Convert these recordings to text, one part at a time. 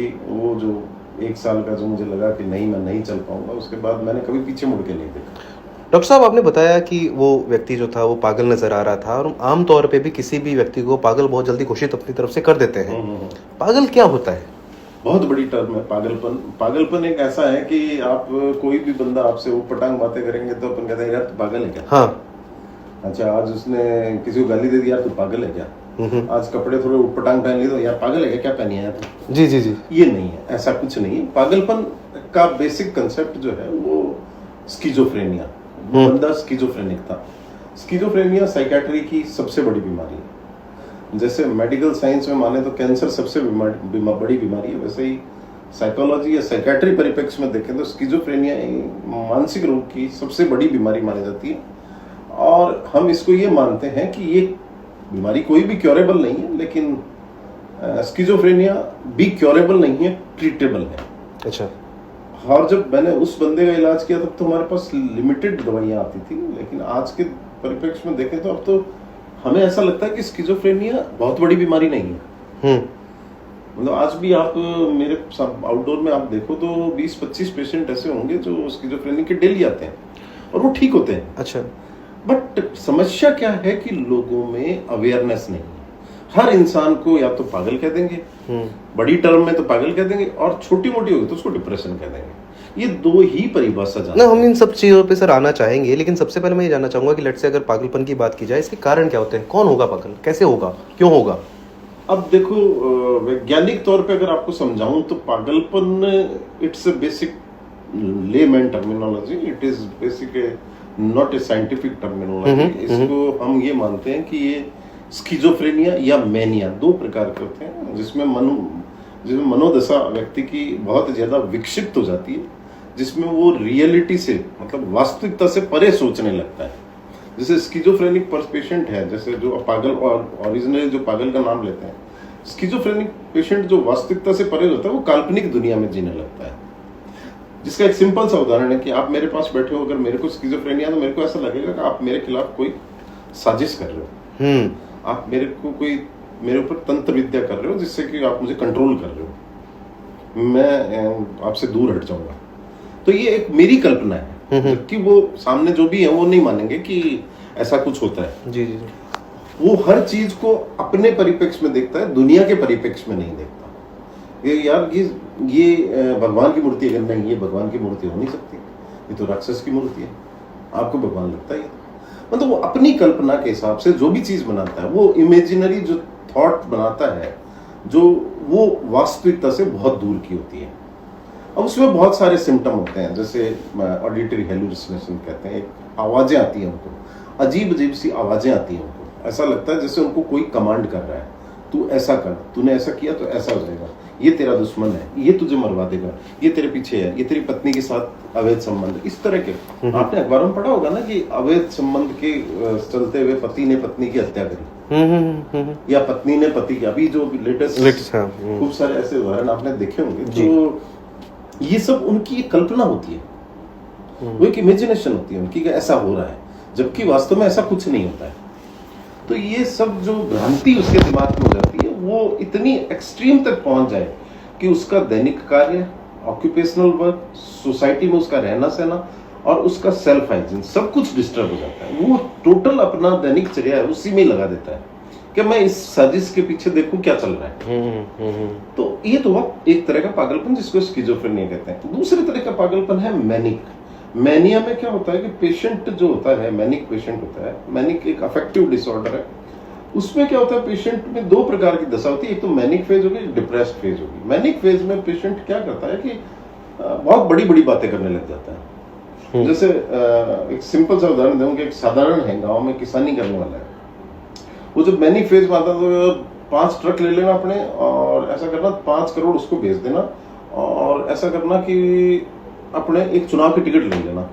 थी, वो जो 1 साल का जो मुझे लगा कि नहीं मैं नहीं चल पाऊंगा, उसके बाद मैंने कभी पीछे मुड़ के नहीं देखा। डॉक्टर साहब, आपने बताया कि वो व्यक्ति जो था वो पागल नज़र आ रहा था, और आम तौर पे भी किसी भी व्यक्ति को पागल बहुत जल्दी घोषित अपनी तरफ से कर देते हैं। पागल क्या होता है? बहुत बड़ी टर्म है पागलपन। पागलपन एक ऐसा है कि आप कोई भी बंदा आपसे वो पटांग बातें करेंगे तो अपन कहते हैं यार तू पागल है क्या? हाँ। अच्छा, आज उसने किसी को गाली दे दी, यार तू पागल है क्या? आज कपड़े थोड़े उटपटांग पहन लिए तो यार पागल है क्या, क्या पहनी है तू? जी जी जी। ये नहीं है, ऐसा कुछ नहीं है। पागलपन का बेसिक कंसेप्ट जो है वो स्किजोफ्रेनिया, बंदा स्किजोफ्रेनिक था। स्किजोफ्रेनिया साइकेट्री की सबसे बड़ी बीमारी है। जैसे मेडिकल साइंस में माने तो कैंसर सबसे बड़ी बीमारी है, वैसे ही साइकोलॉजी या साइकेट्री परिप्रेक्ष्य में देखें तो स्किजोफ्रेनिया मानसिक रोग की सबसे बड़ी बीमारी मानी जाती है। और हम इसको ये मानते हैं कि ये बीमारी कोई भी क्योरेबल नहीं है, लेकिन स्किजोफ्रेनिया भी क्योरेबल नहीं है, ट्रीटेबल है। अच्छा। और जब मैंने उस बंदे का इलाज किया तब तो हमारे पास लिमिटेड दवाइयाँ आती थी, लेकिन आज के परिप्रेक्ष्य में देखें तो अब तो हमें ऐसा लगता है कि स्किजोफ्रेनिया बहुत बड़ी बीमारी नहीं है। मतलब आज भी आप मेरे आउटडोर में आप देखो तो 20-25 पेशेंट ऐसे होंगे जो स्किजोफ्रेनिया के डेली आते हैं और वो ठीक होते हैं। अच्छा। बट समस्या क्या है कि लोगों में अवेयरनेस नहीं है। हर इंसान को या तो पागल कह देंगे, बड़ी टर्म में तो पागल कह देंगे, और छोटी मोटी होगी तो उसको डिप्रेशन कह देंगे। ये दो ही परिभाषा जानते हैं। हम इन सब चीज़ों पे सर आना चाहेंगे, लेकिन सबसे पहले मैं ये जानना चाहूंगा कि लेट से अगर पागलपन की बात की जाए, इसके कारण क्या होते हैं? कौन होगा पागल, कैसे होगा, क्यों होगा? अब देखो, वैज्ञानिक तौर पे अगर आपको समझाऊं तो पागलपन it's a basic layman terminology, it is basic not a scientific terminology. इसको हम ये मानते हैं कि ये स्किजोफ्रेनिया या मैनिया दो प्रकार के होते हैं, जिसमें मनोदशा व्यक्ति की बहुत ज्यादा विक्षिप्त हो जाती है, जिसमें वो रियलिटी से मतलब वास्तविकता से परे सोचने लगता है। जैसे स्किजोफ्रेनिक पेशेंट है, जैसे जो पागल और ओरिजिनली जो पागल का नाम लेते हैं, स्किजोफ्रेनिक पेशेंट जो वास्तविकता से परे होता है वो काल्पनिक दुनिया में जीने लगता है। जिसका एक सिंपल सा उदाहरण है कि आप मेरे पास बैठे हो, अगर मेरे को स्किजोफ्रेनिया तो मेरे को ऐसा लगेगा कि आप मेरे खिलाफ कोई साजिश कर रहे हो, आप मेरे ऊपर तंत्र विद्या कर रहे हो जिससे कि आप मुझे कंट्रोल कर रहे हो, मैं आपसे दूर हट जाऊंगा। तो ये एक मेरी कल्पना है, जबकि वो सामने जो भी है वो नहीं मानेंगे कि ऐसा कुछ होता है। जी जी। वो हर चीज को अपने परिप्रेक्ष्य में देखता है, दुनिया के परिप्रेक्ष्य में नहीं देखता। ये यार ये भगवान की मूर्ति अगर नहीं, ये भगवान की मूर्ति हो नहीं सकती, ये तो राक्षस की मूर्ति है, आपको भगवान लगता है। मतलब वो अपनी कल्पना के हिसाब से जो भी चीज बनाता है, वो इमेजिनरी जो थॉट बनाता है, जो वो वास्तविकता से बहुत दूर की होती है। अब उसमें बहुत सारे सिम्टम होते हैं, जैसे ऑडिटरी हेलुसिनेशन कहते हैं, आवाजें आती हैं उनको, अजीब अजीब सी आवाजें आती हैं उनको, ऐसा लगता है जैसे उनको कोई कमांड कर रहा है, तू ऐसा कर, तूने ऐसा किया तो ऐसा हो जाएगा, ये तेरा दुश्मन है, ये तुझे मरवा देगा, ये तेरे पीछे है, ये तेरी पत्नी के साथ अवैध संबंध, इस तरह के। आपने अखबारों में पढ़ा होगा ना कि अवैध संबंध के चलते हुए पति ने पत्नी की हत्या करी, या पत्नी ने पति की, अभी जो लेटेस्ट खूब सारे ऐसे उदाहरण आपने देखे होंगे। तो ये सब उनकी कल्पना होती है, वो एक इमेजिनेशन होती है उनकी कि ऐसा हो रहा है, जबकि वास्तव में ऐसा कुछ नहीं होता है। तो ये सब जो भ्रांति उसके दिमाग में हो जाती है, वो इतनी एक्सट्रीम तक पहुंच जाए कि उसका दैनिक कार्य, ऑक्यूपेशनल वर्क, सोसाइटी में उसका रहना सहना और उसका सेल्फ हाइजीन सब कुछ डिस्टर्ब हो जाता है। वो टोटल अपना दैनिक चर्या है उसी में लगा देता है कि मैं इस साजिश के पीछे देखूं क्या चल रहा है। तो ये तो एक तरह का पागलपन जिसको स्किजोफ्रेनिया कहते हैं। दूसरे तरह का पागलपन है मैनिक। मैनिया में क्या होता है कि पेशेंट जो होता है, मैनिक पेशेंट होता है, मैनिक एक अफेक्टिव डिसऑर्डर है। उसमें क्या होता है, पेशेंट में दो प्रकार की दशा होती है, एक तो मैनिक फेज होगी, एक डिप्रेस्ड फेज होगी। मैनिक फेज में पेशेंट क्या करता है कि बहुत बड़ी बड़ी बातें करने लग जाता है। जैसे एक सिंपल सा उदाहरण दूंगा, एक साधारण है, गाँव में किसानी करने वाला है, वो जब मैनिक फेज में आता तो 5 ट्रक ले लेना अपने, और ऐसा करना 5 करोड़ उसको भेज देना, और ऐसा करना कि अपने एक चुनाव की टिकट ले लेना,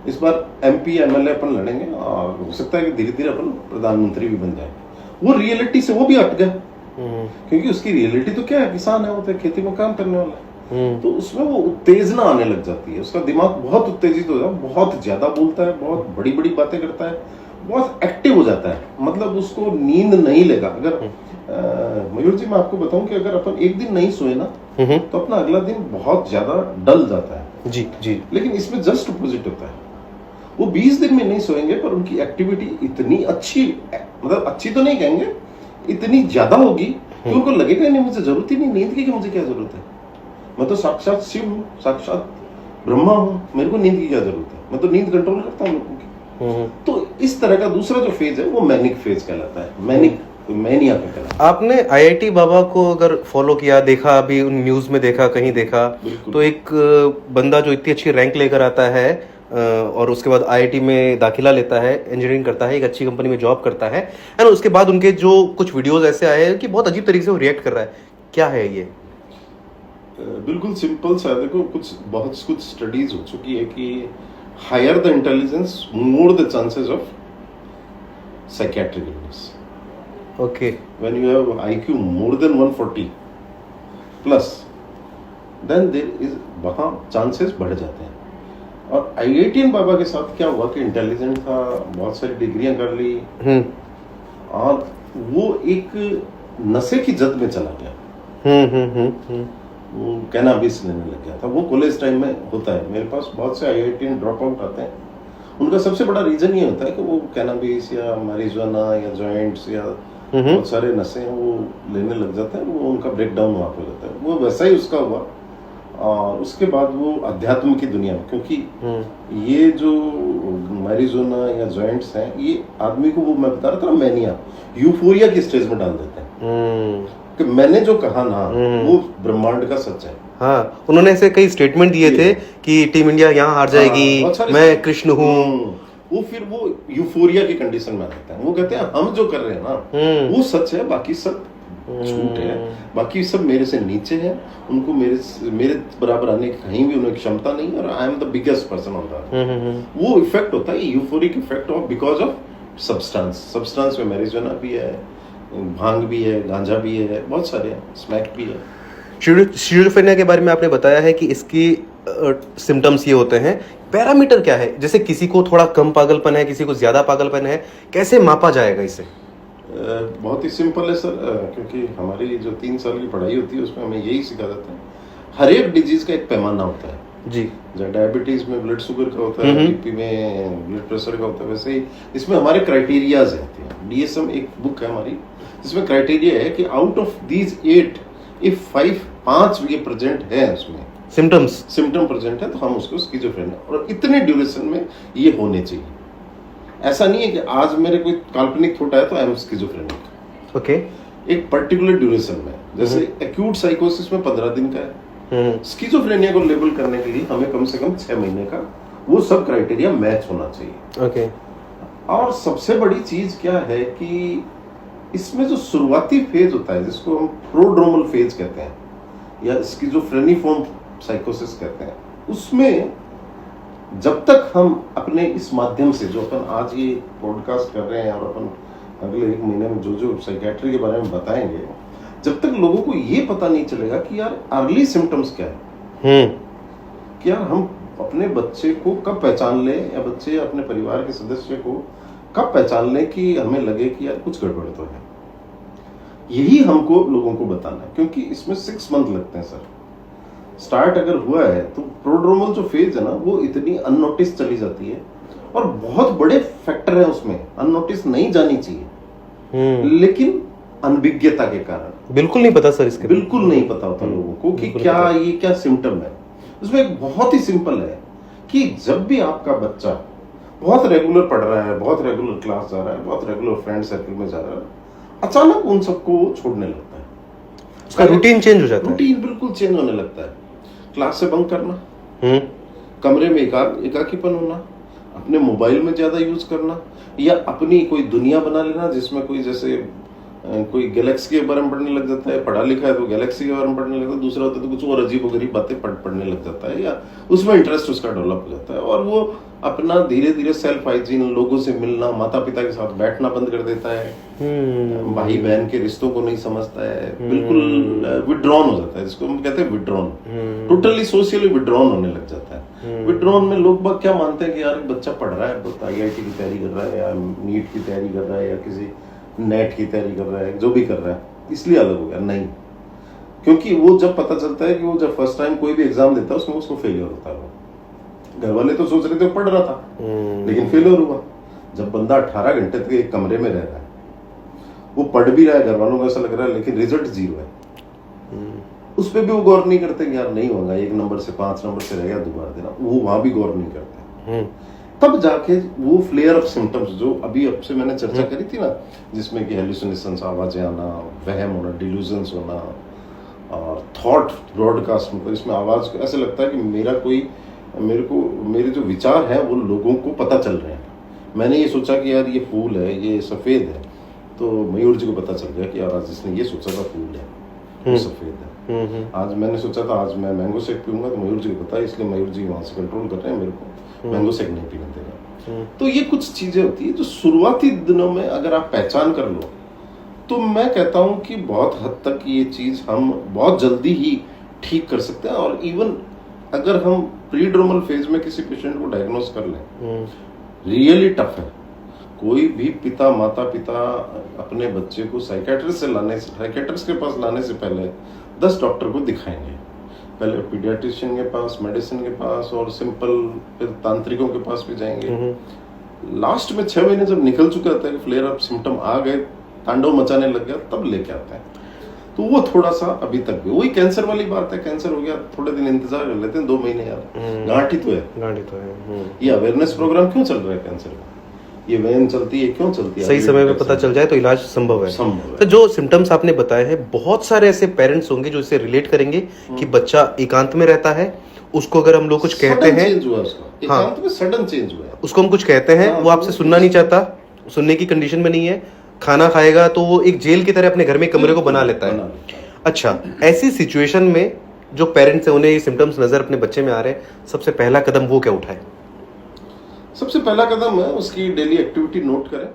इस बार MP MLA अपन लड़ेंगे और हो सकता है कि धीरे धीरे अपन प्रधानमंत्री भी बन जाए। वो रियलिटी से वो भी हट गया, क्योंकि उसकी रियलिटी तो क्या है, किसान है, वो तो खेती में काम करने वाला है। तो उसमें वो उत्तेजना आने लग जाती है, उसका दिमाग बहुत उत्तेजित हो जाता है, बहुत ज्यादा बोलता है, बहुत बड़ी बड़ी बातें करता है, बहुत एक्टिव हो जाता है, मतलब उसको नींद नहीं लेगा। अगर मयूर जी मैं आपको बताऊं कि अगर अपन एक दिन नहीं सोए ना तो अपना अगला दिन बहुत ज्यादा डल जाता है। जी जी। लेकिन इसमें जस्ट अपोजिट होता है, वो 20 दिन में नहीं सोएंगे पर उनकी एक्टिविटी इतनी अच्छी, मतलब अच्छी तो नहीं कहेंगे, इतनी ज्यादा होगी कि उनको लगेगा नहीं मुझे जरूरत ही नहीं नींद की, कि मुझे क्या जरूरत है, मैं तो साक्षात शिव हूँ, साक्षात ब्रह्मा हूँ, मेरे को नींद की क्या जरूरत है, मैं तो नींद कंट्रोल करता हूँ लोगों की। तो इस तरह का दूसरा जो फेज है वो मैनिक फेज कहलाता है, मैनिक मैनिया का कहलाता है। आपने आईआईटी बाबा को अगर फॉलो किया, देखा, अभी उन न्यूज में देखा, कहीं देखा, तो एक बंदा जो इतनी अच्छी रैंक लेकर आता है और उसके बाद आईआईटी में दाखिला लेता है, इंजीनियरिंग करता है, एक अच्छी कंपनी में जॉब करता है, एंड उसके बाद उनके जो कुछ वीडियोस ऐसे आए हैं कि बहुत अजीब तरीके से वो रिएक्ट कर रहा है, क्या है ये? बिल्कुल सिंपल सा, देखो बहुत कुछ स्टडीज हो चुकी है कि higher the intelligence more the chances of psychiatric illness. Okay. When you have IQ more than 140 plus, then there is, वहां चांसेस बढ़ जाते हैं। और आईआईटीएन बाबा के साथ क्या हुआ कि इंटेलिजेंट था, बहुत सारी डिग्रियां कर ली, और वो एक नशे की जद में चला गया। वो कैनाबिस लेने लग गया था। वो कॉलेज टाइम में होता है, मेरे पास बहुत से आईआईटीएन ड्रॉप आउट आते हैं, उनका सबसे बड़ा रीजन ये होता है कि वो कैनाबिस या मैरिजुआना या जॉइंट्स या बहुत सारे नशे हैं वो लेने लग जाते हैं, वो उनका ब्रेक डाउन वहाँ पे होता है। वो वैसा ही उसका हुआ, और उसके बाद वो अध्यात्म की दुनिया में, क्योंकि ये जो मैरिजुआना या जॉइंट्स हैं ये आदमी को, वो मैं बता रहा था ना, मैनिया, यूफोरिया की स्टेज में डाल देते हैं कि मैंने जो कहा ना वो ब्रह्मांड का सच है। हाँ, उन्होंने ऐसे कई स्टेटमेंट दिए थे कि टीम इंडिया यहाँ हार जाएगी, मैं कृष्ण हूँ। वो फिर वो यूफोरिया की कंडीशन में रहते हैं, वो कहते हैं हम जो कर रहे हैं ना वो सच है, बाकी सब झूठ है, बाकी सब मेरे से नीचे है, उनको मेरे बराबर आने की कहीं भी उन्हें क्षमता नहीं, और I am the biggest person on that. वो इफेक्ट होता है euphoric effect of because of substance में मैरिजुआना भी है, भांग भी है, गांजा भी है, बहुत सारे हैं, स्मैक भी है। शिजोफ्रेनिया के बारे में आपने बताया है कि इसकी सिम्टम्स ये होते हैं, पैरामीटर क्या है? जैसे किसी को थोड़ा कम पागलपन है, किसी को ज्यादा पागलपन है, कैसे मापा जाएगा इसे? बहुत ही सिंपल है सर, क्योंकि हमारी जो 3 साल की पढ़ाई होती है उसमें हमें यही सिखा जाता है, हर एक डिजीज का एक पैमाना होता है जी। जैसे डायबिटीज में ब्लड शुगर का होता है, बीपी में ब्लड प्रेशर का होता है, वैसे ही इसमें हमारे क्राइटेरियाज हैं। डीएसएम एक बुक है हमारी, इसमें क्राइटेरिया है कि आउट ऑफ दीज 8 इफ 5 ये प्रेजेंट है, उसमें सिम्टम प्रेजेंट है, तो हम उसको स्किज़ोफ्रेनिया, और इतने ड्यूरेशन में ये होने चाहिए। ऐसा नहीं है कि आज मेरे कोई काल्पनिक थॉट आया तो आई एम स्किज़ोफ्रेनिक। ओके। एक पर्टिकुलर ड्यूरेशन में, जैसे एक्यूट साइकोसिस में 15 दिन का है, स्किज़ोफ्रेनिया को लेबल करने के लिए हमें कम से कम 6 महीने का वो सब क्राइटेरिया मैच होना चाहिए। ओके। और सबसे बड़ी चीज क्या है कि इसमें जो शुरुआती फेज होता है, जिसको हम प्रोड्रोमल फेज कहते हैं या स्किज़ोफ्रेनिफॉर्म साइकोसिस कहते हैं, उसमें जब तक हम अपने इस माध्यम से, जो अपन आज ये पॉडकास्ट कर रहे हैं और अपन अगले 1 महीने में जो साइकियाट्री के बारे में बताएंगे, जब तक लोगों को ये पता नहीं चलेगा कि यार अर्ली सिम्टम्स क्या है, कि यार हम अपने बच्चे को कब पहचान लें, या बच्चे अपने परिवार के सदस्य को कब पहचान लें कि हमें लगे कि यार कुछ गड़बड़ तो है, यही हमको लोगों को बताना है। क्योंकि इसमें 6 मंथ लगते हैं सर। स्टार्ट अगर हुआ है तो प्रोड्रोमल जो फेज है ना, वो इतनी अननोटिस चली जाती है, और बहुत बड़े फैक्टर है उसमें, अननोटिस नहीं जानी चाहिए, लेकिन अनभिज्ञता के कारण बिल्कुल नहीं पता सर, इसके बिल्कुल नहीं पता होता लोगों को कि क्या सिम्टम है। उसमें एक बहुत ही सिंपल है कि जब भी आपका बच्चा बहुत रेगुलर पढ़ रहा है, बहुत रेगुलर क्लास जा रहा है, बहुत रेगुलर फ्रेंड सर्कल में जा रहा है, अचानक उन सबको छोड़ने लगता है, उसका रूटीन चेंज हो जाता है, रूटीन बिल्कुल चेंज होने लगता है। क्लास से बंक करना, कमरे में एकाकीपन होना, अपने मोबाइल में ज्यादा यूज करना, या अपनी कोई दुनिया बना लेना जिसमें कोई जैसे कोई गैलेक्सी के बारे में पढ़ने लग जाता है, पढ़ा लिखा है तो गैलेक्सी के बारे में पढ़ने लगता है, दूसरा होता है तो कुछ और अजीब गरीब बातें पढ़ने लग जाता है, या उसमें इंटरेस्ट उसका डेवलप हो जाता है, और वो अपना धीरे धीरे सेल्फ हाइजीन, लोगों से मिलना, माता पिता के साथ बैठना बंद कर देता है, भाई बहन के रिश्तों को नहीं समझता है, बिल्कुल विड्रॉन हो जाता है, जिसको हम कहते हैं विड्रॉन, टोटली सोशली विड्रॉन होने लग जाता है। विड्रॉन में लोग बाग क्या मानते हैं कि यार बच्चा पढ़ रहा है, IIT की तैयारी कर रहा है, या नीट की तैयारी कर रहा है, या किसी नेट की तैयारी कर रहा है, जो भी कर रहा है, इसलिए अलग हो गया। नहीं, क्योंकि वो जब पता चलता है कि वो जब फर्स्ट टाइम कोई भी एग्जाम देता है उसमें उसको फेलियर होता है, घर वाले तो सोच रहे थे पढ़ रहा था लेकिन फेलियर हुआ। जब बंदा 18 घंटे तक एक कमरे में रह रहा है, वो पढ़ भी रहा है, घर वालों को ऐसा लग रहा है, लेकिन रिजल्ट 0 है, उस पर भी वो गौर नहीं करते कि यार नहीं होगा, 1 नंबर से 5 नंबर से रह गया, दोबारा देना, वो वहां भी गौर नहीं करते। तब जाके वो फ्लेयर ऑफ सिम्टम्स जो अभी अब से मैंने चर्चा करी थी ना, जिसमें कि हेलुसिनेशंस, आवाजें आना, वहम होना, डिल्यूजन्स होना, और थॉट ब्रॉडकास्ट, मतलब इसमें आवाज को ऐसे लगता है कि मेरे जो विचार हैं वो लोगों को पता चल रहे हैं। मैंने ये सोचा कि यार ये फूल है, ये सफेद है, तो मयूर जी को पता चल गया कि यार आज जिसने ये सोचा था फूल है, वो सफेद है। आज मैंने सोचा था आज मैं मैंगो शेक पीऊंगा, तो मयूर जी को पता है, इसलिए मयूर जी वहां से कंट्रोल कर रहे हैं, मेरे को मैंगो शेक नहीं पीने देगा। तो ये कुछ चीजें होती है जो शुरुआती दिनों में अगर आप पहचान कर लो, तो मैं कहता हूं कि बहुत हद तक ये चीज हम बहुत जल्दी ही ठीक कर सकते हैं। और इवन अगर हम प्रीड्रोमल फेज में किसी पेशेंट को डायग्नोस कर लें, रियली टफ है। कोई भी माता पिता अपने बच्चे को साइकेट्रिस्ट के पास लाने से पहले 10 डॉक्टर को दिखाएंगे, पहले पीडियाट्रिशियन के पास, मेडिसिन के पास, और सिंपल फिर तांत्रिकों के पास भी जाएंगे। लास्ट में 6 महीने जब निकल चुका था कि फ्लेयर अप सिम्टम आ गए, तांडव मचाने लग गया, तब लेके आता है। तो वो थोड़ा सा अभी तक भी वही कैंसर वाली बात है, कैंसर हो गया थोड़े दिन इंतजार कर लेते हैं, 2 महीने यार, गांठ ही तो है। ये अवेयरनेस प्रोग्राम क्यों चल रहा है कैंसर का, ये वैन चलती है, क्यों चलती है, सही समय में पता चल जाए तो इलाज संभव है। तो जो सिम्टम्स आपने बताए हैं, बहुत सारे ऐसे पेरेंट्स होंगे जो इससे रिलेट करेंगे कि बच्चा एकांत में रहता है, उसको अगर हम लोग कुछ कहते हैं, एकांत में सडन चेंज हुआ है, उसको हम कुछ कहते हैं, वो आपसे सुनना नहीं चाहता, सुनने की कंडीशन में नहीं है, खाना खाएगा तो वो एक जेल की तरह अपने घर में कमरे को बना लेता है। अच्छा, ऐसी सिचुएशन में जो पेरेंट्स हैं, उन्हें ये सिम्टम्स नजर अपने बच्चे में आ रहे हैं, सबसे पहला कदम वो क्या उठाए? सबसे पहला कदम है उसकी डेली एक्टिविटी नोट करें।